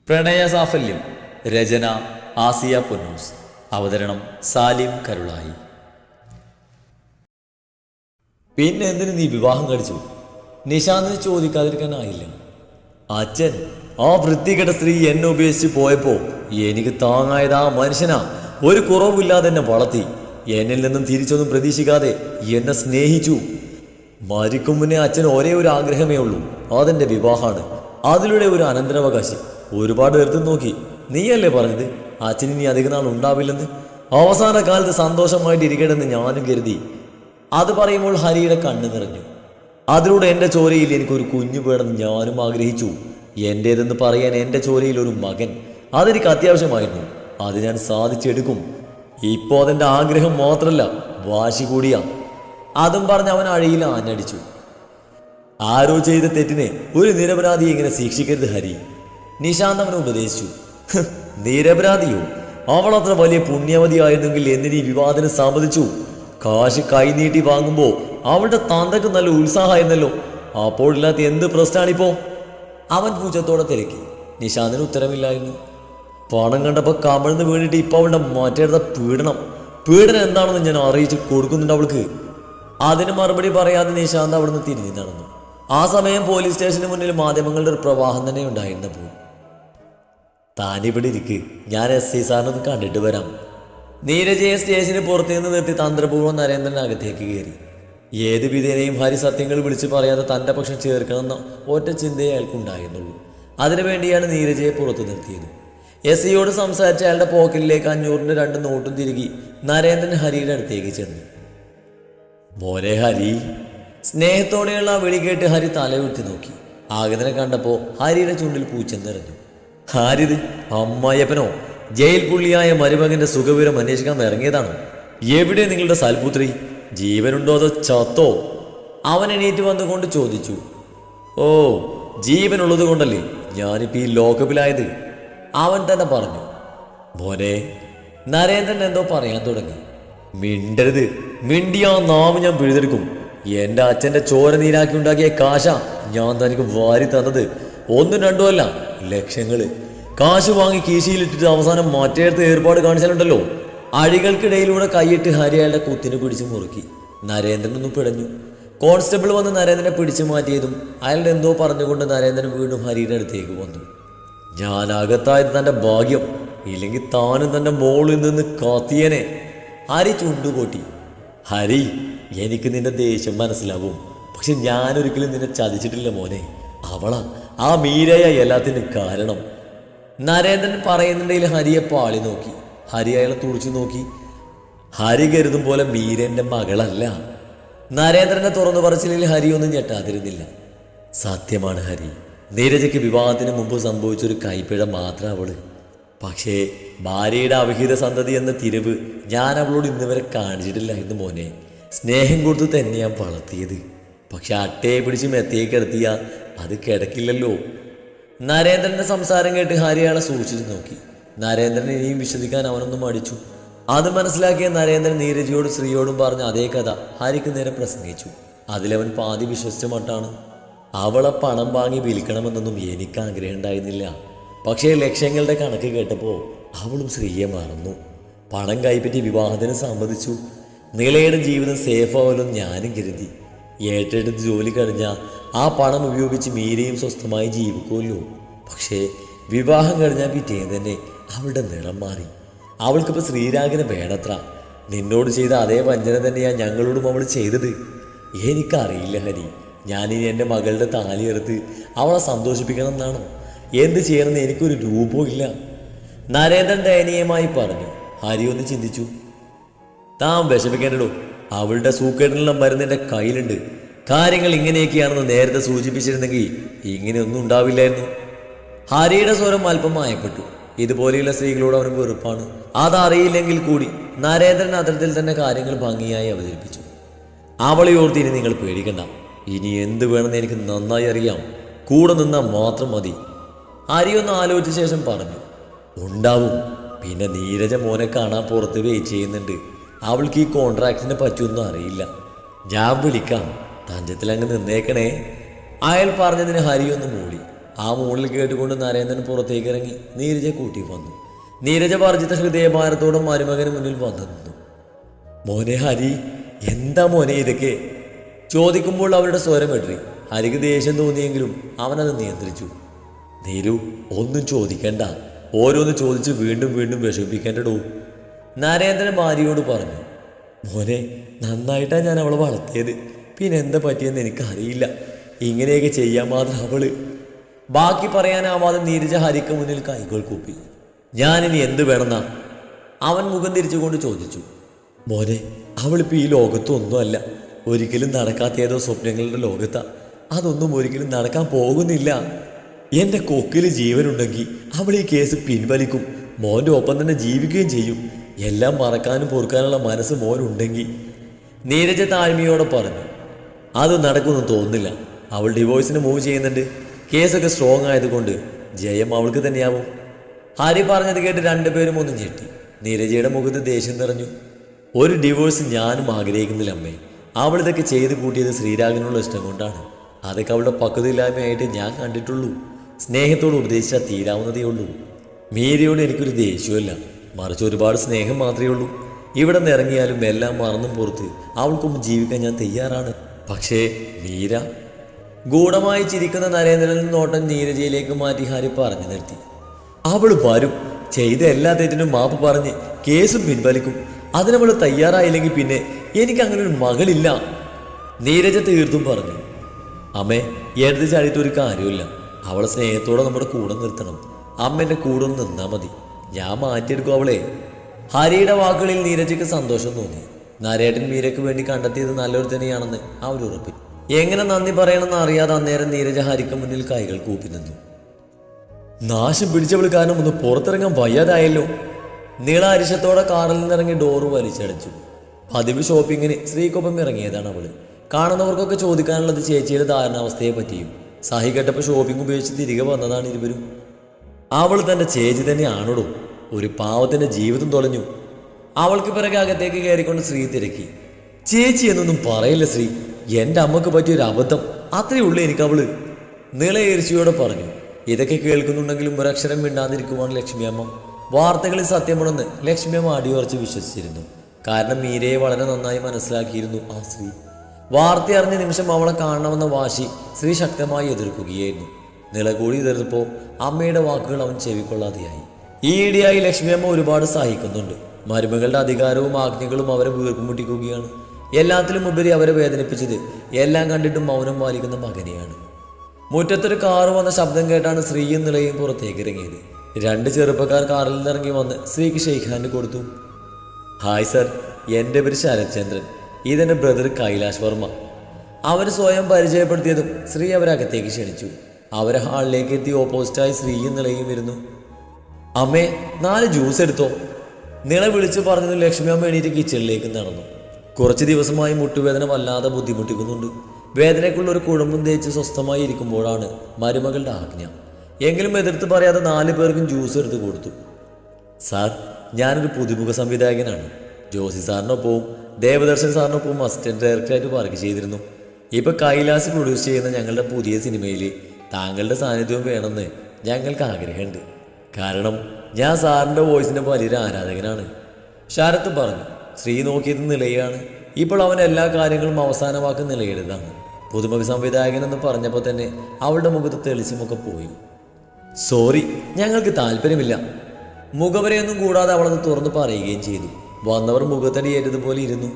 പ്രണയ സാഫല്യം. രചന ആസിയ പൊന്നൂസ്. അവതരണം സാലിം കരുളായി. പിന്നെ എന്തിനു നീ വിവാഹം കഴിച്ചു? നിശാന്തിന് ചോദിക്കാതിരിക്കാനായില്ല. അച്ഛൻ, ആ വൃത്തികെട്ട സ്ത്രീ എന്നെ ഉപേക്ഷിച്ച് പോയപ്പോ എനിക്ക് താങ്ങായത് ആ മനുഷ്യനാ. ഒരു കുറവില്ലാതെ എന്നെ വളർത്തി. എന്നിൽ നിന്നും തിരിച്ചൊന്നും പ്രതീക്ഷിക്കാതെ എന്നെ സ്നേഹിച്ചു. മരിക്കും മുന്നേ അച്ഛൻ ഒരേ ഒരു ആഗ്രഹമേ ഉള്ളൂ, അതെന്റെ വിവാഹമാണ്. അതിലൂടെ ഒരു അനന്തരാവകാശി. ഒരുപാട് എടുത്തു നോക്കി. നീയല്ലേ പറഞ്ഞത് അച്ഛൻ ഇനി അധിക നാൾ ഉണ്ടാവില്ലെന്ന്? അവസാന കാലത്ത് സന്തോഷമായിട്ട് ഇരിക്കണമെന്ന് ഞാനും കരുതി. അത് പറയുമ്പോൾ ഹരിയുടെ കണ്ണ് നിറഞ്ഞു. അതിലൂടെ എൻ്റെ ചോരയിൽ എനിക്കൊരു കുഞ്ഞു വേണമെന്ന് ഞാനും ആഗ്രഹിച്ചു. എൻ്റേതെന്ന് പറയാൻ എൻ്റെ ചോരയിൽ ഒരു മകൻ, അതെനിക്ക് അത്യാവശ്യമായിരുന്നു. അത് ഞാൻ സാധിച്ചെടുക്കും. ഇപ്പോൾ അതെൻ്റെ ആഗ്രഹം മാത്രമല്ല, വാശി കൂടിയാ. അതും പറഞ്ഞ് അവൻ അഴിയിൽ ആഞ്ഞടിച്ചു. ആരോ ചെയ്ത തെറ്റിനെ ഒരു നിരപരാധിയെ ഇങ്ങനെ ശിക്ഷിക്കരുത് ഹരി, നിശാന്ത് അവനെ ഉപദേശിച്ചു. നിരപരാധിയോ? അവളത്ര വലിയ പുണ്യവതിയായിരുന്നെങ്കിൽ എന്തിനീ വിവാദത്തിന് സമ്മതിച്ചു? കാശ് കൈനീട്ടി വാങ്ങുമ്പോ അവളുടെ തന്തക്ക് നല്ല ഉത്സാഹമായിരുന്നല്ലോ. അപ്പോഴില്ലാത്ത എന്ത് പ്രശ്നമാണിപ്പോ? അവൻ പൂജത്തോടെ തിരക്കി. നിശാന്തിന് ഉത്തരമില്ലായിരുന്നു. പണം കണ്ടപ്പോൾ കമഴ്ന്ന് വീണിട്ട് ഇപ്പൊ അവളുടെ മറ്റേടത്ത പീഡനം എന്താണെന്ന് ഞാൻ അറിയിച്ച് കൊടുക്കുന്നുണ്ട് അവൾക്ക്. അതിന് മറുപടി പറയാതെ നിശാന്ത് അവിടുന്ന് തിരിഞ്ഞു നടന്നു. ആ സമയം പോലീസ് സ്റ്റേഷന് മുന്നിൽ മാധ്യമങ്ങളുടെ ഒരു പ്രവാഹം തന്നെ ഉണ്ടായിരുന്നപ്പോൾ, താനിവിടെ ഇരിക്ക്, ഞാൻ SI സാറിനൊന്ന് കണ്ടിട്ട് വരാം. നീരജയെ സ്റ്റേഷന് പുറത്തു നിന്ന് നിർത്തി തന്ത്രപൂർവ്വം നരേന്ദ്രൻ അകത്തേക്ക് കയറി. ഏത് വിധേനയും ഹരി സത്യങ്ങൾ വിളിച്ചു പറയാതെ തൻ്റെ പക്ഷം ചേർക്കണമെന്ന ഒറ്റ ചിന്തയെ അയാൾക്കുണ്ടായിരുന്നുള്ളൂ. അതിനുവേണ്ടിയാണ് നീരജയെ പുറത്തു നിർത്തിയത്. SIയോട് സംസാരിച്ച് അയാളുടെ പോക്കറ്റിലേക്ക് 500-ന്റെ 2 നോട്ടും തിരികെ നരേന്ദ്രൻ ഹരിയുടെ അടുത്തേക്ക് ചെന്നു. മോനെ ഹരി. സ്നേഹത്തോടെയുള്ള ആ വിളി കേട്ട് ഹരി തലയുറ്റി നോക്കി. ആഗതനെ കണ്ടപ്പോൾ ഹരിയുടെ ചുണ്ടിൽ പൂച്ചം നിറഞ്ഞു. ഹാരിത് അമ്മായപ്പനോ? ജയിൽ പുള്ളിയായ മരുമകന്റെ സുഖവിവരം അന്വേഷിക്കാൻ ഇറങ്ങിയതാണോ? എവിടെ നിങ്ങളുടെ സൽപുത്രി? ജീവനുണ്ടോ അതോ ചത്തോ? അവൻ എണീറ്റ് വന്നുകൊണ്ട് ചോദിച്ചു. ഓ, ജീവനുള്ളത് കൊണ്ടല്ലേ ഞാനിപ്പോൾ ഈ ലോക്കപ്പിലായത്, അവൻ തന്നെ പറഞ്ഞു. മോനെ. നരേന്ദ്രൻ എന്തോ പറയാൻ തുടങ്ങി. മിണ്ടരുത്, മിണ്ടിയാ നാവ് ഞാൻ പിഴുതെടുക്കും. എൻ്റെ അച്ഛൻ്റെ ചോര നീരാക്കി ഉണ്ടാക്കിയ കാശ ഞാൻ തനിക്ക് വാരി തന്നത്. 1-2 അല്ല, ലക്ഷങ്ങള്. കാശ് വാങ്ങി കീശയിലിട്ടിട്ട് അവസാനം മറ്റേടത്ത് ഏർപ്പാട് കാണിച്ചാലുണ്ടല്ലോ. അഴികൾക്കിടയിലൂടെ കൈയിട്ട് ഹരി അയാളുടെ കുത്തിനെ പിടിച്ച് മുറുക്കി. നരേന്ദ്രനൊന്നും പിടഞ്ഞു. കോൺസ്റ്റബിൾ വന്ന് നരേന്ദ്രനെ പിടിച്ചു മാറ്റിയതും അയാളുടെ എന്തോ പറഞ്ഞുകൊണ്ട് നരേന്ദ്രൻ വീണ്ടും ഹരിയുടെ അടുത്തേക്ക് വന്നു. ഞാൻ അകത്തായത് തൻ്റെ ഭാഗ്യം, ഇല്ലെങ്കിൽ താനും തൻ്റെ മോളിൽ നിന്ന് കാത്തിയനെ. ഹരി ചുണ്ടുപൊട്ടി. ഹരി, എനിക്ക് നിന്റെ ദേഷ്യം മനസ്സിലാവും, പക്ഷെ ഞാനൊരിക്കലും നിന്നെ ചതിച്ചിട്ടില്ല മോനെ. അവളാ, ആ മീരയ എല്ലാത്തിനും കാരണം. നരേന്ദ്രൻ പറയുന്നുണ്ടെങ്കിൽ ഹരിയെ പാളി നോക്കി. ഹരി അയാളെ തുറച്ചു നോക്കി. ഹരി കരുതും പോലെ മീര എൻ്റെ മകളല്ല. നരേന്ദ്രനെ തുറന്നു പറച്ചില്ലെങ്കിൽ ഹരി ഒന്നും ഞെട്ടാതിരുന്നില്ല. സത്യമാണ് ഹരി, നീരജയ്ക്ക് വിവാഹത്തിന് മുമ്പ് സംഭവിച്ചൊരു കൈപ്പിഴ മാത്രം അവള്. പക്ഷേ ഭാര്യയുടെ അവിഹിത സന്തതി എന്ന തിരിവ് ഞാൻ അവളോട് ഇന്ന് വരെ കാണിച്ചിട്ടില്ലായിരുന്നു മോനെ. സ്നേഹം കൊടുത്ത് തന്നെ ഞാൻ വളർത്തിയത്. പക്ഷെ അട്ടയെ പിടിച്ച് മെത്തയെ കിടത്തിയ അത് കിടക്കില്ലല്ലോ. നരേന്ദ്രന്റെ സംസാരം കേട്ട് ഹരി അയാളെ സൂക്ഷിച്ചു നോക്കി. നരേന്ദ്രൻ ഇനിയും വിശ്വസിക്കാൻ അവനൊന്നും മടിച്ചു. അത് മനസ്സിലാക്കിയ നരേന്ദ്രൻ നീരജയോടും ശ്രീയോടും പറഞ്ഞ അതേ കഥ ഹരിക്ക് നേരെ പ്രസംഗിച്ചു. അതിലവൻ പാതി വിശ്വസിച്ച മട്ടാണ്. അവളെ പണം വാങ്ങി വിൽക്കണമെന്നൊന്നും എനിക്ക് ആഗ്രഹം ഉണ്ടായിരുന്നില്ല. പക്ഷേ ലക്ഷങ്ങളുടെ കണക്ക് കേട്ടപ്പോൾ അവളും ശ്രീയെ മറന്നു. പണം കൈപ്പറ്റി വിവാഹത്തിന് സമ്മതിച്ചു. നിലയുടെ ജീവിതം സേഫാവലും ഞാനും കരുതി. ഏറ്റെടുത്ത് ജോലി കഴിഞ്ഞാൽ ആ പണം ഉപയോഗിച്ച് മീരയും സ്വസ്ഥമായി ജീവിക്കുമല്ലോ. പക്ഷേ വിവാഹം കഴിഞ്ഞാൽ പിറ്റേന്ന് തന്നെ അവളുടെ നിറം മാറി. അവൾക്കിപ്പോൾ ശ്രീരാഗിനെ വേണത്ര. നിന്നോട് ചെയ്ത അതേ വഞ്ചന തന്നെയാണ് ഞങ്ങളോടും അവൾ ചെയ്തത്. എനിക്കറിയില്ല ഹരി, ഞാനിനി എൻ്റെ മകളുടെ താലിയെടുത്ത് അവളെ സന്തോഷിപ്പിക്കണം എന്നാണോ? എന്ത് ചെയ്യണമെന്ന് എനിക്കൊരു രൂപവും ഇല്ല. നരേന്ദ്രൻ ദയനീയമായി പറഞ്ഞു. ഹരി ഒന്ന് ചിന്തിച്ചു. താൻ വിഷമിക്കേണ്ടോ, അവളുടെ സൂക്കേടിനുള്ള മരുന്ന് എൻ്റെ കയ്യിലുണ്ട്. കാര്യങ്ങൾ ഇങ്ങനെയൊക്കെയാണെന്ന് നേരത്തെ സൂചിപ്പിച്ചിരുന്നെങ്കിൽ ഇങ്ങനെയൊന്നും ഉണ്ടാവില്ലായിരുന്നു. ഹരിയുടെ സ്വരം അല്പം മായപ്പെട്ടു. ഇതുപോലെയുള്ള സ്ത്രീകളോട് അവന് വെറുപ്പാണ്. അതറിയില്ലെങ്കിൽ കൂടി നരേന്ദ്രൻ അത്തരത്തിൽ തന്നെ കാര്യങ്ങൾ ഭംഗിയായി അവതരിപ്പിച്ചു. അവളെ ഓർത്ത് ഇനി നിങ്ങൾ പേടിക്കണ്ട. ഇനി എന്ത് വേണമെന്ന് എനിക്ക് നന്നായി അറിയാം. കൂടെ നിന്നാൽ മാത്രം മതി. ഹരി ഒന്ന് ആലോചിച്ച ശേഷം പറഞ്ഞു. ഉണ്ടാവും. പിന്നെ നീരജ മോനെ കാണാൻ പുറത്ത് വെയിറ്റ് ചെയ്യുന്നുണ്ട്. അവൾക്ക് ഈ കോൺട്രാക്റ്റിനെ പറ്റിയൊന്നും അറിയില്ല. ഞാൻ വിളിക്കാം, തഞ്ചത്തിലങ്ങ് നിന്നേക്കണേ. അയാൾ പറഞ്ഞതിന് ഹരി ഒന്ന് മൂളി. ആ മൂളിൽ കേട്ടുകൊണ്ട് നരേന്ദ്രൻ പുറത്തേക്ക് ഇറങ്ങി നീരജ കൂട്ടി വന്നു. നീരജ വർജിത ഹൃദയഭാരത്തോടെ മരുമകന് മുന്നിൽ വന്നു നിന്നു. മോനെ ഹരി, എന്താ മോനെ ഇതൊക്കെ ചോദിക്കുമ്പോൾ അവരുടെ സ്വരം ഇടറി. ഹരിക്ക് ദേഷ്യം തോന്നിയെങ്കിലും അവനത് നിയന്ത്രിച്ചു. നീരു, ഒന്നും ചോദിക്കണ്ട, ഓരോന്ന് ചോദിച്ച് വീണ്ടും വീണ്ടും വിഷമിപ്പിക്കേണ്ടടോ, നരേന്ദ്രൻ ഭാര്യയോട് പറഞ്ഞു. മോനെ, നന്നായിട്ടാണ് ഞാൻ അവളെ വളർത്തിയത്, പിന്നെ എന്താ പറ്റിയെന്ന് എനിക്കറിയില്ല. ഇങ്ങനെയൊക്കെ ചെയ്യാൻ മാത്രം അവള്. ബാക്കി പറയാനാവാതെ നീരജ ഹരിക്ക് മുന്നിൽ കൈകൾ കൂപ്പി. ഞാനിനി എന്ത് വേണമെന്നാ അവൻ മുഖം തിരിച്ചുകൊണ്ട് ചോദിച്ചു. മോനെ, അവളിപ്പോൾ ഈ ലോകത്തൊന്നുമല്ല, ഒരിക്കലും നടക്കാത്ത ഏതോ സ്വപ്നങ്ങളുടെ ലോകത്താ. അതൊന്നും ഒരിക്കലും നടക്കാൻ പോകുന്നില്ല. എൻ്റെ കൊക്കിൽ ജീവനുണ്ടെങ്കിൽ അവൾ ഈ കേസ് പിൻവലിക്കും, മോൻ്റെ ഒപ്പം തന്നെ ജീവിക്കുകയും ചെയ്യും. എല്ലാം മറക്കാനും പൊറുക്കാനുള്ള മനസ്സ് മോനുണ്ടെങ്കിൽ. നീരജ താഴ്മയോടെ പറഞ്ഞു. അത് നടക്കുമെന്ന് തോന്നുന്നില്ല. അവൾ ഡിവോഴ്സിന് മൂവ് ചെയ്യുന്നുണ്ട്. കേസൊക്കെ സ്ട്രോങ് ആയതുകൊണ്ട് ജയം അവൾക്ക് തന്നെയാവും. ഹരി പറഞ്ഞത് കേട്ട് രണ്ടുപേരും ഒന്നും ഞെട്ടി. നീരജയുടെ മുഖത്ത് ദേഷ്യം നിറഞ്ഞു. ഒരു ഡിവോഴ്സ് ഞാനും ആഗ്രഹിക്കുന്നില്ല അമ്മേ. അവൾ ഇതൊക്കെ ചെയ്ത് കൂട്ടിയത് ശ്രീരാഗിനുള്ള ഇഷ്ടം കൊണ്ടാണ്. അതൊക്കെ അവളുടെ പക്വതയില്ലായ്മയായിട്ട് ഞാൻ കണ്ടിട്ടുള്ളൂ. സ്നേഹത്തോട് ഉപദേശിച്ചാൽ തീരാവുന്നതേ ഉള്ളൂ. മീരയോട് എനിക്കൊരു ദേഷ്യമല്ല, മറിച്ച് ഒരുപാട് സ്നേഹം മാത്രമേ ഉള്ളൂ. ഇവിടെ നിന്ന് ഇറങ്ങിയാലും എല്ലാം മറന്നും പുറത്ത് അവൾക്കൊപ്പം ജീവിക്കാൻ ഞാൻ തയ്യാറാണ്. പക്ഷേ മീര. ഗൂഢമായി ചിരിക്കുന്ന നരേന്ദ്രനിൽ നോട്ടം നീരജയിലേക്ക് മാറ്റി ഹരി പറഞ്ഞു നിർത്തി. അവൾ വരും, ചെയ്ത എല്ലാ തെറ്റിനും മാപ്പ് പറഞ്ഞ് കേസും പിൻവലിക്കും. അതിനവൾ തയ്യാറായില്ലെങ്കിൽ പിന്നെ എനിക്ക് അങ്ങനെ ഒരു മകളില്ല, നീരജ തീർത്തും പറഞ്ഞു. അമ്മേ, എടുത്ത് ചാടിയിട്ട് ഒരു കാര്യമില്ല. അവളെ സ്നേഹത്തോടെ നമ്മുടെ കൂടെ നിർത്തണം. അമ്മേൻ്റെ കൂടെ ഒന്ന് നിന്നാൽ മതി, ഞാൻ മാറ്റിയെടുക്കും അവളെ. ഹരിയുടെ വാക്കുകളിൽ നീരജയ്ക്ക് സന്തോഷം തോന്നി. നരേട്ടൻ മീരയ്ക്ക് വേണ്ടി കണ്ടെത്തിയത് നല്ലൊരു തന്നെയാണെന്ന് അവർ ഉറപ്പിച്ചു. എങ്ങനെ നന്ദി പറയണമെന്ന് അറിയാതെ അന്നേരം നീരജ ഹരിക്ക് മുന്നിൽ കൈകൾ കൂപ്പി നിന്നു. നാശം പിടിച്ചവൾ കാരണം ഒന്ന് പുറത്തിറങ്ങാൻ വയ്യാതായല്ലോ. നീള അരിശത്തോടെ കാറിൽ നിന്നിറങ്ങി ഡോറ് വലിച്ചടച്ചു. പതിവ് ഷോപ്പിങ്ങിന് സ്ത്രീക്കൊപ്പം ഇറങ്ങിയതാണ് അവള്. കാണുന്നവർക്കൊക്കെ ചോദിക്കാനുള്ളത് ചേച്ചിയുടെ ധാരണാവസ്ഥയെ പറ്റിയും. സഹി കെട്ടപ്പോൾ ഷോപ്പിംഗ് ഉപയോഗിച്ച് തിരികെ വന്നതാണ് ഇരുവരും. അവൾ തൻ്റെ ചേച്ചി തന്നെയാണോടോ. ഒരു പാവത്തിൻ്റെ ജീവിതം തൊലഞ്ഞു. അവൾക്ക് പിറകെ അകത്തേക്ക് കയറിക്കൊണ്ട് ശ്രീ തിരക്കി. ചേച്ചി എന്നൊന്നും പറയില്ല ശ്രീ, എൻ്റെ അമ്മക്ക് പറ്റിയൊരു അബദ്ധം, അത്രയേ ഉള്ളൂ എനിക്കവള്, നീളയേരിച്ചിയോടെ പറഞ്ഞു. ഇതൊക്കെ കേൾക്കുന്നുണ്ടെങ്കിലും ഒരക്ഷരം മിണ്ടാതിരിക്കുവാണ് ലക്ഷ്മിയമ്മ. വാർത്തകളിൽ സത്യമാണെന്ന് ലക്ഷ്മിയമ്മ അടിയുറച്ച് വിശ്വസിച്ചിരുന്നു. കാരണം മീരയെ വളരെ നന്നായി മനസ്സിലാക്കിയിരുന്നു ആ സ്ത്രീ. വാർത്ത അറിഞ്ഞ നിമിഷം അവളെ കാണണമെന്ന വാശി സ്ത്രീ ശക്തമായി എതിർക്കുകയായിരുന്നു. നിലകൂടി എതിർത്തപ്പോൾ അമ്മയുടെ വാക്കുകൾ അവൻ ചെവിക്കൊള്ളാതെയായി. ഈയിടെയായി ലക്ഷ്മിയമ്മ ഒരുപാട് സഹിക്കുന്നുണ്ട്. മരുമകളുടെ അധികാരവും ആജ്ഞകളും അവരെ വീർപ്പുമുട്ടിക്കുകയാണ്. എല്ലാത്തിലും ഉപരി അവരെ വേദനിപ്പിച്ചത് എല്ലാം കണ്ടിട്ടും മൗനം പാലിക്കുന്ന മകനെയാണ്. മുറ്റത്തൊരു കാറ് വന്ന ശബ്ദം കേട്ടാണ് ശ്രീയും നിളയും പുറത്തേക്ക് ഇറങ്ങിയത്. രണ്ട് ചെറുപ്പക്കാർ കാറിൽ നിന്നിറങ്ങി വന്ന് ശ്രീക്ക് ഷെയ്ക്ക് ഹാൻഡ് കൊടുത്തു. ഹായ് സർ, എൻ്റെ പേര് ശരത്ചന്ദ്രൻ, ഇതെൻ്റെ ബ്രദർ കൈലാഷ് വർമ്മ. അവർ സ്വയം പരിചയപ്പെടുത്തിയതും ശ്രീ അവരകത്തേക്ക് ക്ഷണിച്ചു. അവരെ ഹാളിലേക്ക് എത്തി ഓപ്പോസിറ്റായി ശ്രീയും നിളയും ഇരുന്നു. അമ്മേ, 4 ജ്യൂസ് എടുത്തോ, നിള വിളിച്ചു പറഞ്ഞതും ലക്ഷ്മി അമ്മ എണീറ്റ് കിച്ചണിലേക്ക് നടന്നു. കുറച്ച് ദിവസമായി മുട്ടുവേദന വല്ലാതെ ബുദ്ധിമുട്ടിക്കുന്നുണ്ട്. വേദനയ്ക്കുള്ള ഒരു കുഴമ്പും തേച്ച് സ്വസ്ഥമായി ഇരിക്കുമ്പോഴാണ് മരുമകളുടെ ആജ്ഞ. എങ്കിലും എതിർത്ത് പറയാതെ 4 പേർക്കും ജ്യൂസ് എടുത്ത് കൊടുത്തു. സാർ, ഞാനൊരു പുതുമുഖ സംവിധായകനാണ്. ജോസി സാറിനൊപ്പവും ദേവദർശൻ സാറിനൊപ്പവും അസിസ്റ്റന്റ് ഡയറക്ടറായിട്ട് വർക്ക് ചെയ്തിരുന്നു. ഇപ്പോൾ കൈലാസ് പ്രൊഡ്യൂസ് ചെയ്യുന്ന ഞങ്ങളുടെ പുതിയ സിനിമയിൽ താങ്കളുടെ സാന്നിധ്യവും വേണമെന്ന് ഞങ്ങൾക്ക് ആഗ്രഹമുണ്ട്. കാരണം ഞാൻ സാറിൻ്റെ വോയിസിൻ്റെ വലിയൊരു ആരാധകനാണ്, ശരത്ത് പറഞ്ഞു. ശ്രീ നോക്കിയത് നിലയാണ്. ഇപ്പോൾ അവൻ എല്ലാ കാര്യങ്ങളും അവസാനമാക്കുന്ന നിലയുടേതാണ്. പുതുമുഖ സംവിധായകനെന്ന് പറഞ്ഞപ്പോൾ തന്നെ അവളുടെ മുഖത്ത് തെളിച്ചുമൊക്കെ പോയി. സോറി, ഞങ്ങൾക്ക് താല്പര്യമില്ല. മുഖവരെയൊന്നും കൂടാതെ അവളത് തുറന്നു പറയുകയും ചെയ്തു. വന്നവർ മുഖത്തടിയേറ്റതുപോലെ ഇരുന്നു.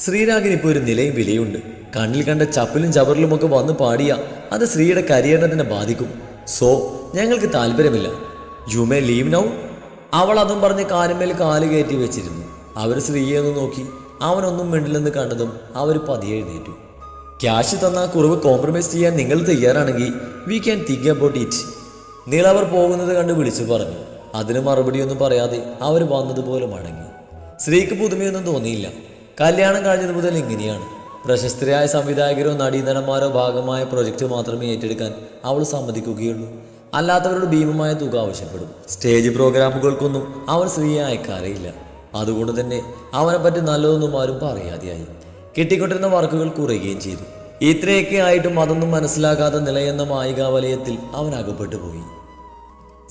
ശ്രീരാഗിന് ഇപ്പോൾ ഒരു നിലയും വിലയുണ്ട്. കണ്ണിൽ കണ്ട ചപ്പിലും ചവറിലുമൊക്കെ വന്ന് പാടിയ അത് ശ്രീയുടെ കരിയറിനെ തന്നെ ബാധിക്കും. സോ ഞങ്ങൾക്ക് താല്പര്യമില്ല. You may leave now. അവൾ അതും പറഞ്ഞ് കാലുമേൽ കാല് കയറ്റി വെച്ചിരുന്നു. അവർ ശ്രീയെ ഒന്ന് നോക്കി. അവനൊന്നും മിണ്ടില്ലെന്ന് കണ്ടതും അവർ പതിയെ എഴുന്നേറ്റു. ക്യാഷ് തന്നാൽ കുറവ് കോംപ്രമൈസ് ചെയ്യാൻ നിങ്ങൾ തയ്യാറാണെങ്കിൽ we can think about it. നീളവർ പോകുന്നത് കണ്ട് വിളിച്ചു പറഞ്ഞു. അതിന് മറുപടിയൊന്നും പറയാതെ അവർ വന്നതുപോലെ മടങ്ങി. ശ്രീക്ക് പുതുമയൊന്നും തോന്നിയില്ല. കല്യാണം കഴിഞ്ഞത് മുതൽ ഇങ്ങനെയാണ്. പ്രശസ്തരായ സംവിധായകരോ നടീനടന്മാരോ ഭാഗമായ പ്രൊജക്റ്റ് മാത്രമേ ഏറ്റെടുക്കാൻ അവൾ സമ്മതിക്കുകയുള്ളൂ. അല്ലാത്തവരോട് ഭീമമായ തുക ആവശ്യപ്പെടും. സ്റ്റേജ് പ്രോഗ്രാമുകൾക്കൊന്നും അവർ ശ്രീയെ അയക്കാറേയില്ല. അതുകൊണ്ട് തന്നെ അവനെപ്പറ്റി നല്ലതൊന്നും ആരും പറയാതെയായി. കിട്ടിക്കൊണ്ടിരുന്ന വർക്കുകൾ കുറയുകയും ചെയ്തു. ഇത്രയൊക്കെ ആയിട്ടും അതൊന്നും മനസ്സിലാക്കാതെ നിലയെന്ന മായികാവലയത്തിൽ അവൻ അകപ്പെട്ടു പോയി.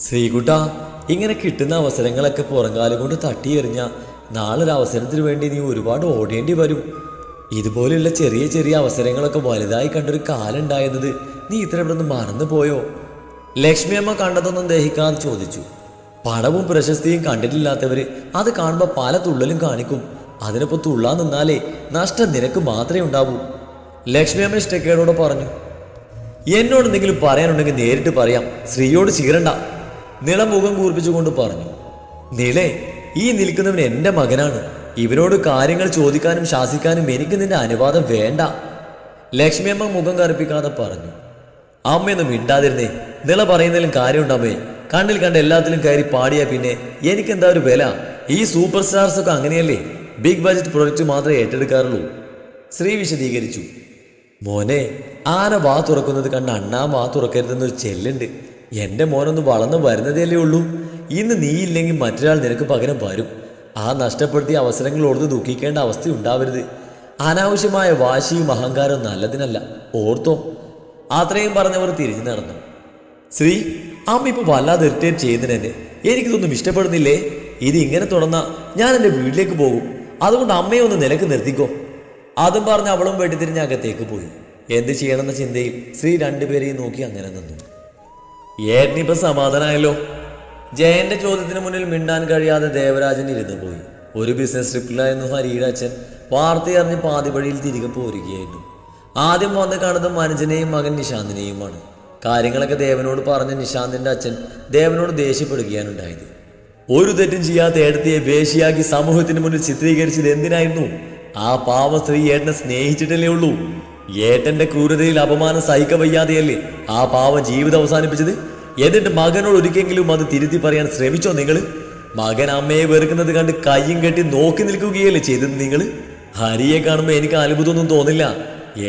ശ്രീകുട്ട, ഇങ്ങനെ കിട്ടുന്ന അവസരങ്ങളൊക്കെ പുറംകാലം കൊണ്ട് തട്ടിയെറിഞ്ഞ നാളൊരു അവസരത്തിന് വേണ്ടി നീ ഒരുപാട് ഓടേണ്ടി വരും. ഇതുപോലെയുള്ള ചെറിയ ചെറിയ അവസരങ്ങളൊക്കെ വലുതായി കണ്ടൊരു കാലം ഉണ്ടായിരുന്നത് നീ ഇത്ര ഇവിടെ മറന്നു പോയോ? ലക്ഷ്മിയമ്മ കണ്ടതൊന്നും ദഹിക്കാതെ ചോദിച്ചു. പണവും പ്രശസ്തിയും കണ്ടിട്ടില്ലാത്തവര് അത് കാണുമ്പോൾ പല തുള്ളലും കാണിക്കും. അതിനൊപ്പം തുള്ളാൻ നിന്നാലേ നഷ്ടം നിനക്ക് മാത്രമേ ഉണ്ടാവൂ. ലക്ഷ്മിയമ്മ ഇഷ്ടക്കേടോടെ പറഞ്ഞു. എന്നോട് എന്തെങ്കിലും പറയാനുണ്ടെങ്കിൽ നേരിട്ട് പറയാം, ശ്രീയോട് ചീരണ്ട. നിള മുഖം കൂർപ്പിച്ചുകൊണ്ട് പറഞ്ഞു. നിളെ, ഈ നിൽക്കുന്നവൻ എൻ്റെ മകനാണ്. ഇവനോട് കാര്യങ്ങൾ ചോദിക്കാനും ശാസിക്കാനും എനിക്ക് നിന്റെ അനുവാദം വേണ്ട. ലക്ഷ്മിയമ്മ മുഖം കറുപ്പിക്കാതെ പറഞ്ഞു. അമ്മയൊന്നും മിണ്ടാതിരുന്നേ. നിള പറയുന്നതിലും കാര്യമുണ്ടമ്മേ. കണ്ണിൽ കണ്ട എല്ലാത്തിലും കയറി പാടിയാ പിന്നെ എനിക്കെന്താ ഒരു വില? ഈ സൂപ്പർ സ്റ്റാർസ് ഒക്കെ അങ്ങനെയല്ലേ, ബിഗ് ബഡ്ജറ്റ് പ്രൊജക്റ്റ് മാത്രമേ ഏറ്റെടുക്കാറുള്ളൂ. ശ്രീ വിശദീകരിച്ചു. മോനെ, ആന വാ തുറക്കുന്നത് കണ്ട് അണ്ണാ വാ തുറക്കരുതെന്നൊരു ചെല്ലുണ്ട്. എൻ്റെ മോനൊന്ന് വളർന്നു വരുന്നതേലേ ഉള്ളൂ. ഇന്ന് നീയില്ലെങ്കിൽ മറ്റൊരാൾ നിനക്ക് പകരം വരും. ആ നഷ്ടപ്പെടുത്തിയ അവസരങ്ങളോട് ദുഃഖിക്കേണ്ട അവസ്ഥ ഉണ്ടാവരുത്. അനാവശ്യമായ വാശിയും അഹങ്കാരവും നല്ലതിനല്ല, ഓർത്തോ. അത്രയും പറഞ്ഞവർ തിരിഞ്ഞു നടന്നു. ശ്രീ, അമ്മ ഇപ്പോൾ വല്ലാതെ ഇറിറ്റേറ്റ് ചെയ്യുന്നതിനെ എനിക്കിതൊന്നും ഇഷ്ടപ്പെടുന്നില്ലേ. ഇത് ഇങ്ങനെ തുടർന്നാൽ ഞാൻ എൻ്റെ വീട്ടിലേക്ക് പോകും. അതുകൊണ്ട് അമ്മയെ ഒന്ന് നിലക്ക് നിർത്തിക്കോ. അതും പറഞ്ഞ് അവളും വെട്ടിത്തിരിഞ്ഞ് അകത്തേക്ക് പോയി. എന്ത് ചെയ്യണമെന്ന ചിന്തയിൽ ശ്രീ രണ്ടുപേരെയും നോക്കി അങ്ങനെ നിന്നു. ഏട്ടനിപ്പോൾ സമാധാനമായല്ലോ? ജയന്റെ ചോദ്യത്തിന് മുന്നിൽ മിണ്ടാൻ കഴിയാതെ ദേവരാജൻ ഇരുന്നു പോയി. ഒരു ബിസിനസ് ട്രിപ്പിലായിരുന്നു ഹരിയുടെ അച്ഛൻ. വാർത്തയറിഞ്ഞ് പാതി വഴിയിൽ തിരികെ പോരുകയായിരുന്നു. ആദ്യം വന്ന് കാണുന്നത് മനുജനെയും മകൻ നിശാന്തിനെയുമാണ്. കാര്യങ്ങളൊക്കെ ദേവനോട് പറഞ്ഞ നിശാന്തിന്റെ അച്ഛൻ ദേവനോട് ദേഷ്യപ്പെടുകയാണുണ്ടായത്. ഒരു തെറ്റും ചെയ്യാത്ത ഏട്ടത്തിയെ വേശിയാക്കി സമൂഹത്തിന് മുന്നിൽ ചിത്രീകരിച്ചത് എന്തിനായിരുന്നു? ആ പാവ സ്ത്രീ ഏട്ടനെ സ്നേഹിച്ചിട്ടല്ലേ ഉള്ളൂ. ഏട്ടന്റെ ക്രൂരതയിൽ അപമാനം സഹിക്കവയ്യാതെയല്ലേ ആ പാവം ജീവിതം അവസാനിപ്പിച്ചത്. എന്നിട്ട് മകനോട് ഒരിക്കലെങ്കിലും അത് തിരുത്തി പറയാൻ ശ്രമിച്ചോ നിങ്ങൾ? മകൻ അമ്മയെ വെറുക്കുന്നത് കണ്ട് കയ്യും കെട്ടി നോക്കി നിൽക്കുകയല്ലേ ചെയ്തത് നിങ്ങൾ? ഹരിയെ കാണുമ്പോൾ എനിക്ക് അത്ഭുതമൊന്നും തോന്നില്ല.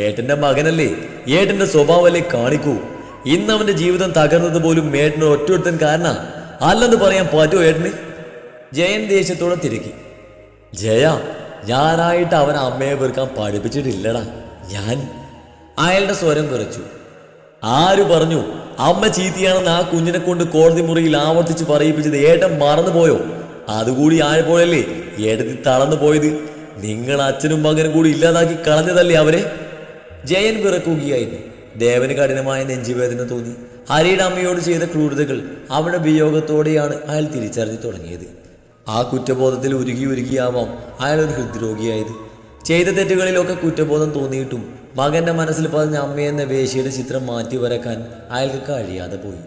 ഏട്ടന്റെ മകനല്ലേ, ഏട്ടന്റെ സ്വഭാവമല്ലേ കാണിക്കൂ. ഇന്ന് അവന്റെ ജീവിതം തകർന്നത് പോലും ഏട്ടന് ഒറ്റൊരുത്തൻ കാരണ അല്ലെന്ന് പറയാൻ പറ്റുമോ ഏട്ടന്? ജയൻ ദേഷ്യത്തോടെ തിരക്കി. ജയ, ഞാനായിട്ട് അവൻ അമ്മയെ വെറുക്കാൻ പഠിപ്പിച്ചിട്ടില്ലടാ. ഞാൻ അയാളുടെ സ്വരം കുറച്ചു. ആര് പറഞ്ഞു അമ്മ ചീത്തയാണെന്ന് ആ കുഞ്ഞിനെ കൊണ്ട് കോടതി മുറിയിൽ ആവർത്തിച്ച് പറയിപ്പിച്ചത് ഏട്ടൻ മറന്നുപോയോ? അതുകൂടി ആയപ്പോഴല്ലേ ഏട്ടത്തിൽ തളർന്നു പോയത്. നിങ്ങൾ അച്ഛനും മകനും കൂടി ഇല്ലാതാക്കി കളഞ്ഞതല്ലേ അവരെ? ജയൻ വിറക്കുകയായിരുന്നു. ദേവന് കഠിനമായ നെഞ്ചുവേദന തോന്നി. ഹരിയുടെ അമ്മയോട് ചെയ്ത ക്രൂരതകൾ അവരുടെ വിയോഗത്തോടെയാണ് അയാൾ തിരിച്ചറിഞ്ഞു തുടങ്ങിയത്. ആ കുറ്റബോധത്തിൽ ഉരുകിയാവാം അയാൾ ഒരു ഹൃദ്രോഗിയായത്. ചെയ്ത തെറ്റുകളിലൊക്കെ കുറ്റബോധം തോന്നിയിട്ടും മകന്റെ മനസ്സിൽ പതിഞ്ഞ അമ്മയെന്ന വേശിയുടെ ചിത്രം മാറ്റി വരക്കാൻ അയാൾക്ക് കഴിയാതെ പോയി.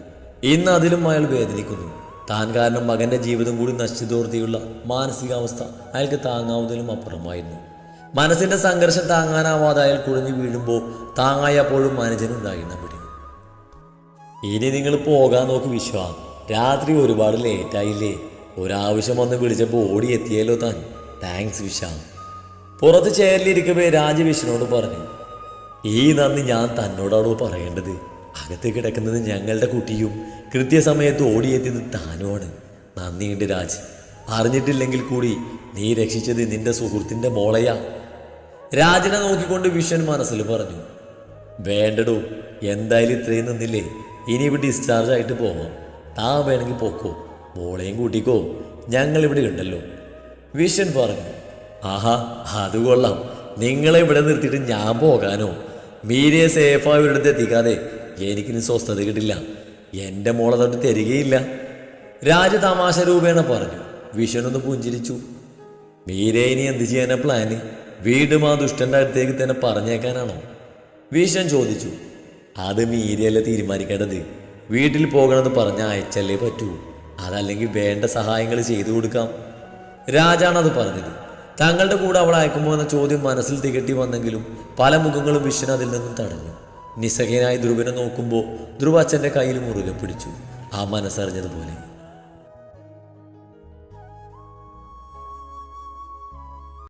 ഇന്ന് അതിലും അയാൾ വേദനിക്കുന്നു. താൻ കാരണം മകന്റെ ജീവിതം കൂടി നശിച്ചതോർത്തിയുള്ള മാനസികാവസ്ഥ അയാൾക്ക് താങ്ങാവുന്നതിലും അപ്പുറമായിരുന്നു. മനസ്സിന്റെ സംഘർഷം താങ്ങാനാവാതെ അയാൾ കുഴഞ്ഞു വീഴുമ്പോൾ താങ്ങായി അപ്പോഴും മനുജനുണ്ടായിരുന്ന പിടി. ഇനി നിങ്ങൾ പോകാൻ നോക്കി വിശ്വ. രാത്രി ഒരുപാട് ലേറ്റായില്ലേ? ഒരാവശ്യം വന്ന് വിളിച്ചപ്പോൾ ഓടിയെത്തിയല്ലോ താൻ. താങ്ക്സ് വിശ. പുറത്ത് ചെയറിലിരിക്കവേ രാജവിഷ്ണുനോട് പറഞ്ഞു. ഈ നന്ദി ഞാൻ തന്നോടാണോ പറയേണ്ടത്? അകത്ത് കിടക്കുന്നത് ഞങ്ങളുടെ കുട്ടിയും കൃത്യസമയത്ത് ഓടിയെത്തിയത് താനുമാണ്. നന്ദിയുണ്ട് രാജ്. അറിഞ്ഞിട്ടില്ലെങ്കിൽ കൂടി നീ രക്ഷിച്ചത് നിന്റെ സുഹൃത്തിൻ്റെ മോളയാ. രാജനെ നോക്കിക്കൊണ്ട് വിശ്വൻ മനസ്സിൽ പറഞ്ഞു. വേണ്ടടോ, എന്തായാലും ഇത്രയും നിന്നില്ലേ, ഇനി ഇവിടെ ഡിസ്ചാർജ് ആയിട്ട് പോകാം. താൻ വേണമെങ്കിൽ പൊക്കോ, മോളെയും കൂട്ടിക്കോ, ഞങ്ങളിവിടെ ഉണ്ടല്ലോ. വിശ്വൻ പറഞ്ഞു. ആഹാ, അത് കൊള്ളാം. നിങ്ങളെ ഇവിടെ നിർത്തിയിട്ട് ഞാൻ പോകാനോ? മീരയെ സേഫായി ഇവിടുത്തെ എത്തിക്കാതെ എനിക്കിനി സ്വസ്ഥത കിട്ടില്ല. എൻ്റെ മോളെ തൊട്ട് തരികയില്ല. രാജ തമാശ രൂപേണ പറഞ്ഞു. വിശ്വനൊന്ന് പുഞ്ചിരിച്ചു. മീരയെ ഇനി എന്ത് ചെയ്യാനാ പ്ലാന്? വീണ്ടും ആ ദുഷ്ടൻ്റെ അടുത്തേക്ക് തന്നെ പറഞ്ഞേക്കാനാണോ? വിശ്വൻ ചോദിച്ചു. അത് മീരയല്ല തീരുമാനിക്കേണ്ടത്. വീട്ടിൽ പോകണമെന്ന് പറഞ്ഞാൽ അയച്ചല്ലേ പറ്റൂ. അതല്ലെങ്കിൽ വേണ്ട സഹായങ്ങൾ ചെയ്തു കൊടുക്കാം. രാജാണത് പറഞ്ഞത്. തങ്ങളുടെ കൂടെ അവൾ അയക്കുമോ എന്ന ചോദ്യം മനസ്സിൽ തികട്ടി വന്നെങ്കിലും പല മുഖങ്ങളും വിശ്വൻ അതിൽ നിന്നും തടഞ്ഞു. നിസ്സഹനായി ധ്രുവനെ നോക്കുമ്പോൾ ധ്രുവ അച്ഛൻ്റെ കയ്യിൽ മുറുകെ പിടിച്ചു. ആ മനസ്സറിഞ്ഞതുപോലെ.